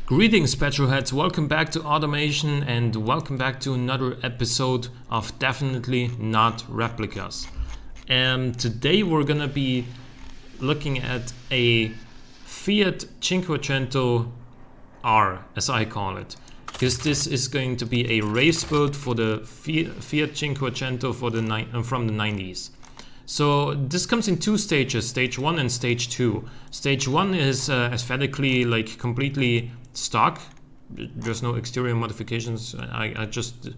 Greetings petrolheads, welcome back to Automation and welcome back to another episode of Definitely Not Replicas. And today we're gonna be looking at a Fiat Cinquecento R, as I call it, because this is going to be a race build for the Fiat Cinquecento for the from the 90s. So this comes in two stages, stage 1 and stage 2. Stage 1 is aesthetically like completely stock. There's no exterior modifications. I just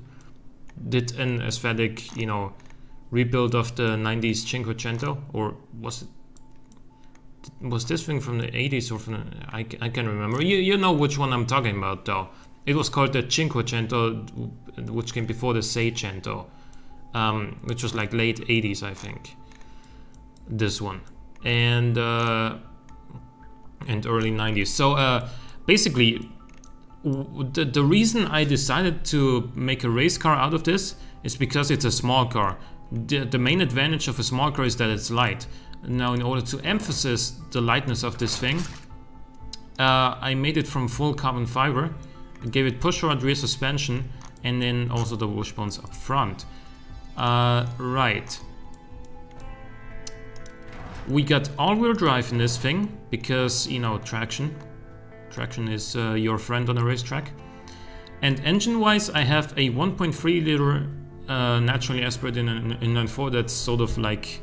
did an aesthetic, you know, rebuild of the 90s Cinquecento, or was this thing from the 80s or from the, I can't remember. You know which one I'm talking about though. It was called the Cinquecento, which came before the Seicento, which was like late 80s, I think. This one and early 90s. So basically, the reason I decided to make a race car out of this is because it's a small car. The main advantage of a small car is that it's light. Now, in order to emphasize the lightness of this thing, I made it from full carbon fiber. I gave it pushrod rear suspension and then also the wishbones up front. Right. We got all-wheel drive in this thing because, you know, traction. Traction is your friend on a racetrack. And engine-wise, I have a 1.3 liter naturally aspirated inline 4 that's sort of like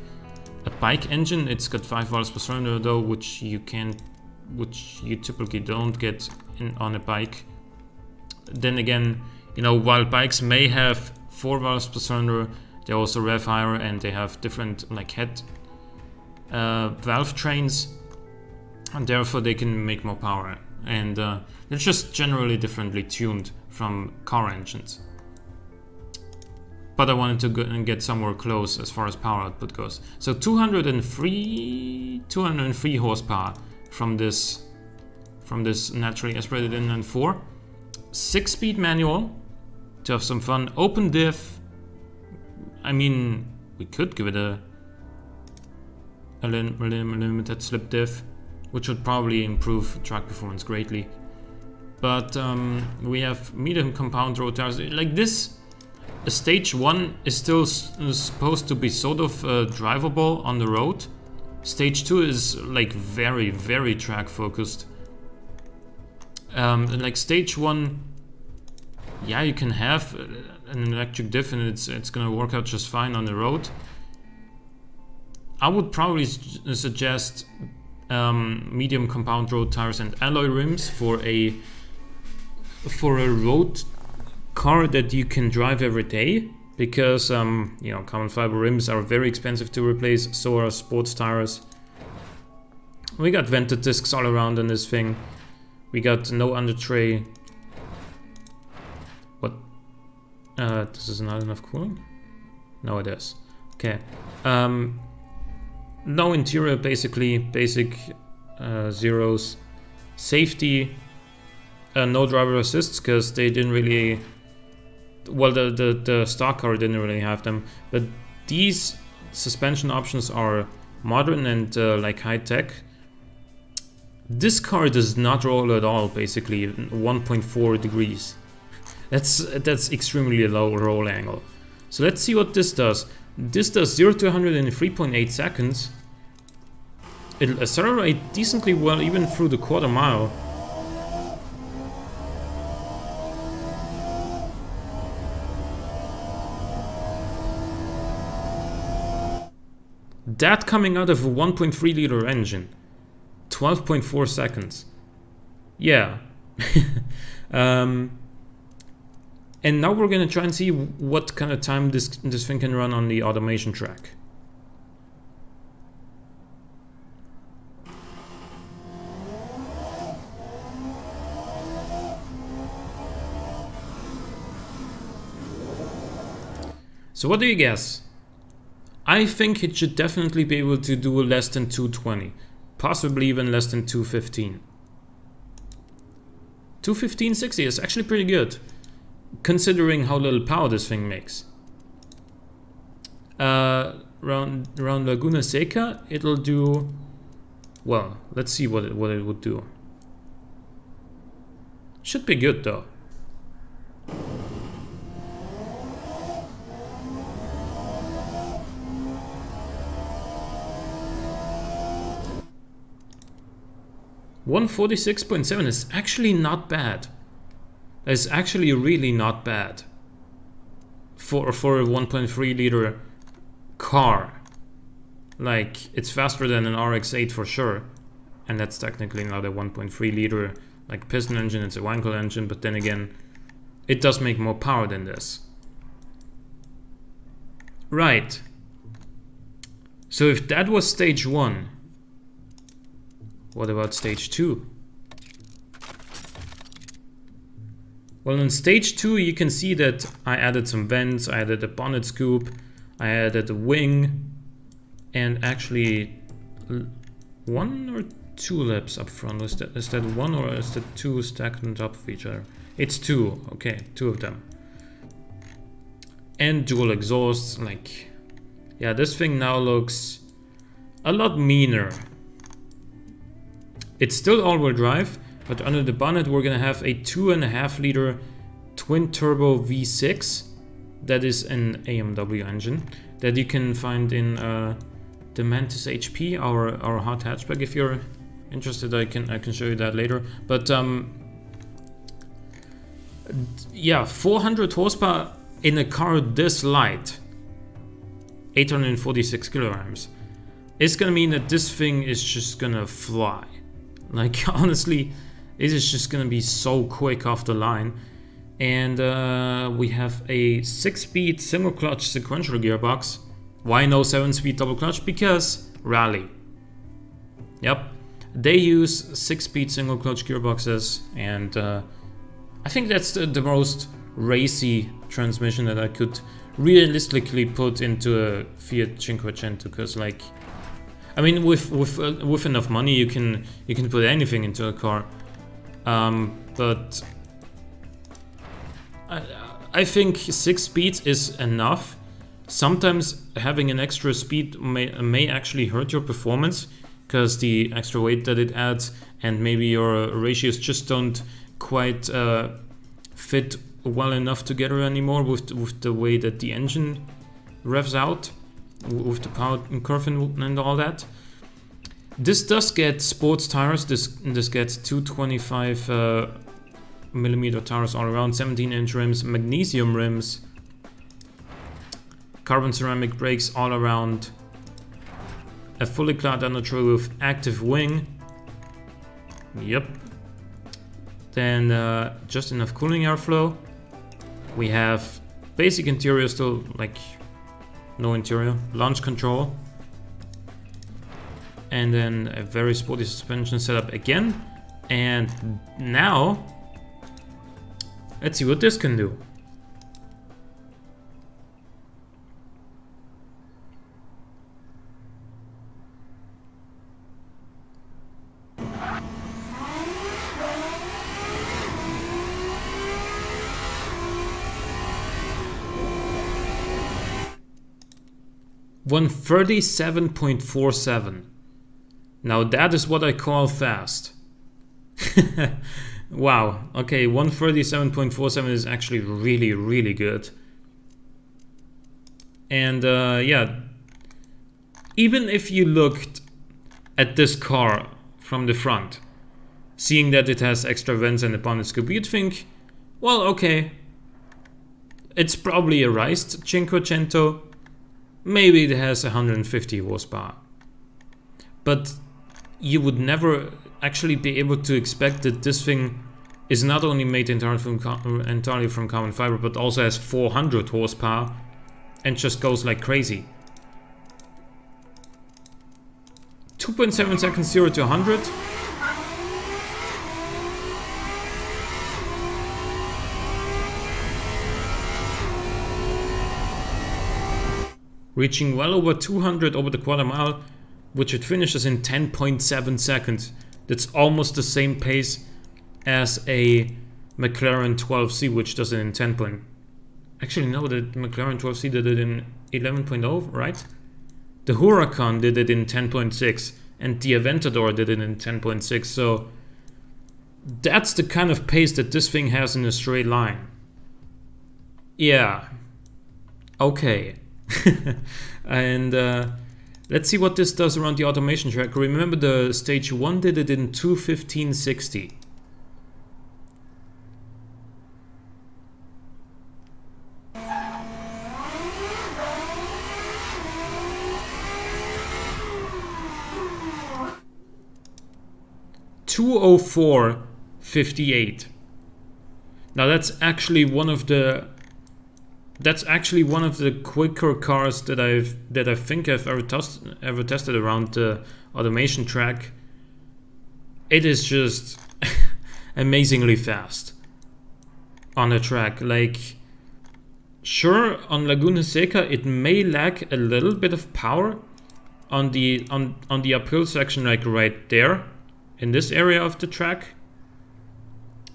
a bike engine. It's got 5 valves per cylinder though, which you typically don't get on a bike. Then again, you know, while bikes may have 4 valves per cylinder, they also rev higher and they have different like head valve trains, and therefore they can make more power, and they're just generally differently tuned from car engines. But I wanted to go and get somewhere close as far as power output goes. So 203 horsepower from this naturally aspirated inline 4, 6-speed manual to have some fun. Open diff. I mean, we could give it a limited slip diff, which would probably improve track performance greatly. But we have medium compound road tires. Like this, stage 1 is still supposed to be sort of drivable on the road. Stage 2 is like very, very track focused. Like stage 1, yeah, you can have an electric diff and it's gonna work out just fine on the road. I would probably suggest medium compound road tires and alloy rims for a road car that you can drive every day, because you know, carbon fiber rims are very expensive to replace. So are sports tires. We got vented discs all around on this thing. We got no under tray. What? This is not enough cooling? No, it is. Okay. No interior, basically basic zeros. Safety, no driver assists because they didn't really, well, the stock car didn't really have them, but these suspension options are modern and like high tech. This car does not roll at all, basically 1.4 degrees. That's extremely low roll angle. So let's see what this does. This does 0 to 100 in 3.8 seconds. It'll accelerate decently well even through the quarter mile. That coming out of a 1.3 liter engine. 12.4 seconds. Yeah. And now we're gonna try and see what kind of time this thing can run on the automation track. So what do you guess? I think it should definitely be able to do less than 220, possibly even less than 215. 215.60 is actually pretty good, considering how little power this thing makes. Around Laguna Seca, it'll do, well, let's see what it would do. Should be good though. $146.7 is actually not bad. It's actually really not bad for a 1.3 liter car. Like, it's faster than an RX-8 for sure, and that's technically not a 1.3 liter like piston engine, it's a Wankel engine, but then again, it does make more power than this. Right. So if that was stage 1, what about stage 2? Well, in stage 2 you can see that I added some vents, I added a bonnet scoop, I added a wing, and actually 1 or 2 lips up front. Is that 1 or is that 2 stacked on top of each other? It's 2, okay, 2 of them. And dual exhausts, like, yeah, this thing now looks a lot meaner. It's still all-wheel drive, but under the bonnet we're gonna have a 2.5 liter twin turbo V6 that is an AMW engine that you can find in the Mantis HP, our hot hatchback. If you're interested, I can show you that later. But yeah, 400 horsepower in a car this light, 846 kilograms. It's gonna mean that this thing is just gonna fly. Like, honestly, it is just gonna be so quick off the line. And we have a 6-speed single clutch sequential gearbox. Why no 7-speed double clutch? Because rally. Yep, they use 6-speed single clutch gearboxes, and I think that's the most racy transmission that I could realistically put into a Fiat Cinquecento. Because, like, I mean, with enough money, you can put anything into a car. But I think 6 speeds is enough. Sometimes having an extra speed may actually hurt your performance, because the extra weight that it adds, and maybe your ratios just don't quite fit well enough together anymore with the way that the engine revs out, with the power curve and all that. This does get sports tires. This gets 225 millimeter tires all around, 17-inch rims, magnesium rims, carbon ceramic brakes all around, a fully clad undertree with active wing. Yep. Then just enough cooling airflow. We have basic interior still, like no interior, launch control, and then a very sporty suspension setup again. And now let's see what this can do. $137.47. Now that is what I call fast. Wow, okay, 137.47 is actually really, really good. And yeah, even if you looked at this car from the front, seeing that it has extra vents and a bonnet scoop, you'd think, well, okay, it's probably a riced Cinquecento. Maybe it has 150 horsepower. But you would never actually be able to expect that this thing is not only made entirely from carbon fiber, but also has 400 horsepower and just goes like crazy. 2.7 seconds 0 to 100. Reaching well over 200 over the quarter mile, which it finishes in 10.7 seconds. That's almost the same pace as a McLaren 12C, which does it in 10. Actually, no, the McLaren 12C did it in 11.0, right? The Huracan did it in 10.6, and the Aventador did it in 10.6. So That's the kind of pace that this thing has in a straight line. Yeah. Okay. And let's see what this does around the automation track. Remember, the stage 1 did it in 2:15:60. (2:04:58). Now that's actually one of the quicker cars that I think I've ever tested around the automation track. It is just amazingly fast on the track. Like, sure, on Laguna Seca it may lack a little bit of power on the uphill section, like right there in this area of the track.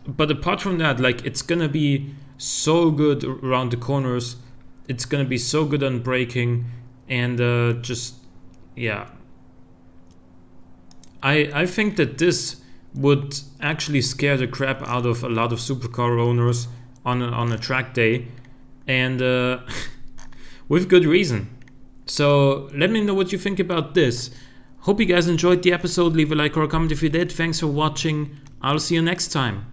But apart from that, like, it's gonna be so good around the corners. It's gonna be so good on braking, and just, yeah. I think that this would actually scare the crap out of a lot of supercar owners on a track day, and with good reason. So let me know what you think about this. Hope you guys enjoyed the episode. Leave a like or a comment if you did. Thanks for watching. I'll see you next time.